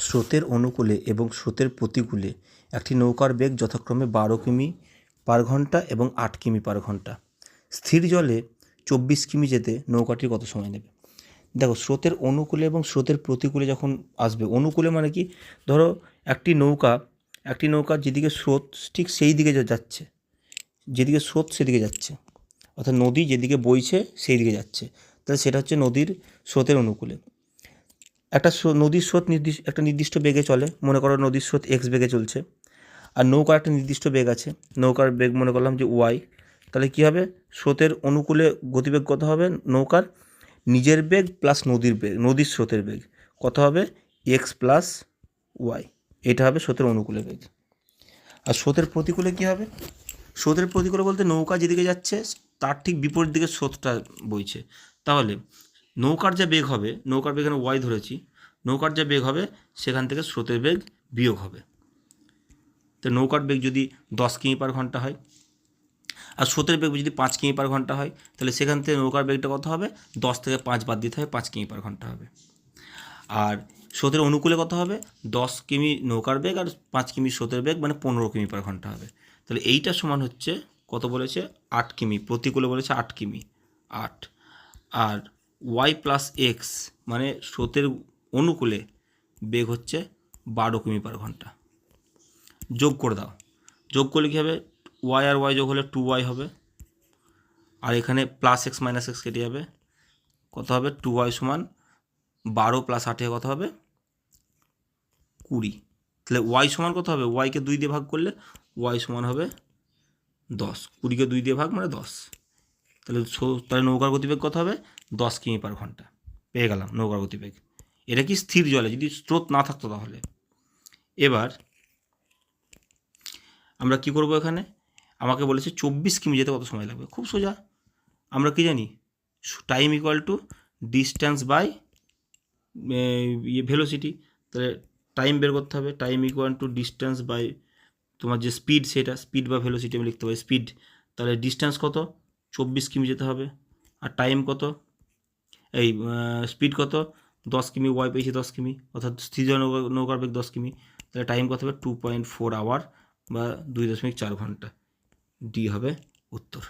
স্রোতের অনুকূলে এবং স্রোতের প্রতিকূলে একটি নৌকার বেগ যথাক্রমে 12 কিমি পার ঘন্টা এবং 8 কিমি পার ঘন্টা। স্থির জলে 24 কিমি যেতে নৌকাটির কত সময় নেবে? দেখো, স্রোতের অনুকূলে এবং স্রোতের প্রতিকূলে যখন আসবে, অনুকূলে মানে কি, ধরো একটি নৌকা যেদিকে স্রোত ঠিক সেই দিকে যাচ্ছে, যেদিকে স্রোত সেদিকে যাচ্ছে, অর্থাৎ নদী যেদিকে বইছে সেই দিকে যাচ্ছে, তাহলে সেটা হচ্ছে নদীর স্রোতের অনুকূলে। নদীর স্রোত একটা নির্দিষ্ট বেগে চলে, মনে করো নদীর স্রোত এক্স বেগে চলছে, আর নৌকার একটা নির্দিষ্ট বেগ আছে, নৌকার বেগ মনে করলাম যে ওয়াই। তাহলে কী হবে? স্রোতের অনুকূলে গতিবেগ কত হবে? নৌকার নিজের বেগ প্লাস নদীর স্রোতের বেগ কত হবে? X plus y. এটা হবে স্রোতের অনুকূলে বেগ। আর স্রোতের প্রতিকূলে কী হবে? স্রোতের প্রতিকূলে বলতে নৌকা যেদিকে যাচ্ছে তার ঠিক বিপরীত দিকে স্রোতটা বইছে। তাহলে নৌকার যে বেগ হবে, নৌকার বেগ এখানে ওয়াই ধরেছি, নৌকার যে বেগ হবে সেখান থেকে স্রোতের বেগ বিয়োগ হবে। তো নৌকার বেগ যদি 10 কিমি পার ঘন্টা হয় আর স্রোতের বেগ যদি 5 কিমি পার ঘন্টা হয়, তাহলে সেখান থেকে নৌকার বেগটা কত হবে? 10 থেকে 5 বাদ দিতে হবে, 5 কিমি পার ঘন্টা হবে। আর স্রোতের অনুকূলে কত হবে? 10 কিমি নৌকার বেগ আর 5 কিমি স্রোতের বেগ, মানে 15 কিমি পার ঘন্টা হবে। তাহলে এইটা সমান হচ্ছে কত বলেছে? 8 কিমি। প্রতিকূলে বলেছে 8 কিমি, 8। আর ওয়াই প্লাস এক্স মানে স্রোতের অনুকূলে বেগ হচ্ছে 12 কিমি পার ঘন্টা। যোগ করে দাও, যোগ করলে কী হবে? ওয়াই আর ওয়াই যোগ হলে 2y হবে, আর এখানে প্লাস এক্স মাইনাস এক্স কেটে যাবে, কত হবে? 2y সমান 12 প্লাস 8 কত হবে? 20। তাহলে ওয়াই সমান কত হবে? ওয়াইকে 2 দিয়ে ভাগ করলে ওয়াই সমান হবে 10। 20কে 2 দিয়ে ভাগ মানে 10। তাহলে নৌকার গতিবেগ কত হবে? 10 কিমি পার ঘন্টা। পেয়ে গেলাম নৌকার গতিবেগ। এটা কি স্থির জলে, যদি স্রোত না থাকতো তাহলে। এবার আমরা কি করব? এখানে আমাকে বলেছে 24 কিমি যেতে কত সময় লাগবে। খুব সোজা, আমরা কি জানি? Time equal to distance by velocity. তাহলে টাইম বের করতে হবে, time equal to distance by তোমার যে স্পিড, সেটা স্পিড বা ভেলোসিটি আমি লিখতে পারি স্পিড। তাহলে ডিস্ট্যান্স কত? 24 কিমি যেতে হবে। আর টাইম কত? স্পিড কত? 10 কিমি, ওয়াই পেয়েছি 10 কিমি, অর্থাৎ স্থির নৌকার বেগ 10 কিমি। তাহলে টাইম কত হবে? 2.4 আওয়ার বা 2.4 ঘন্টা। ডি হবে উত্তর।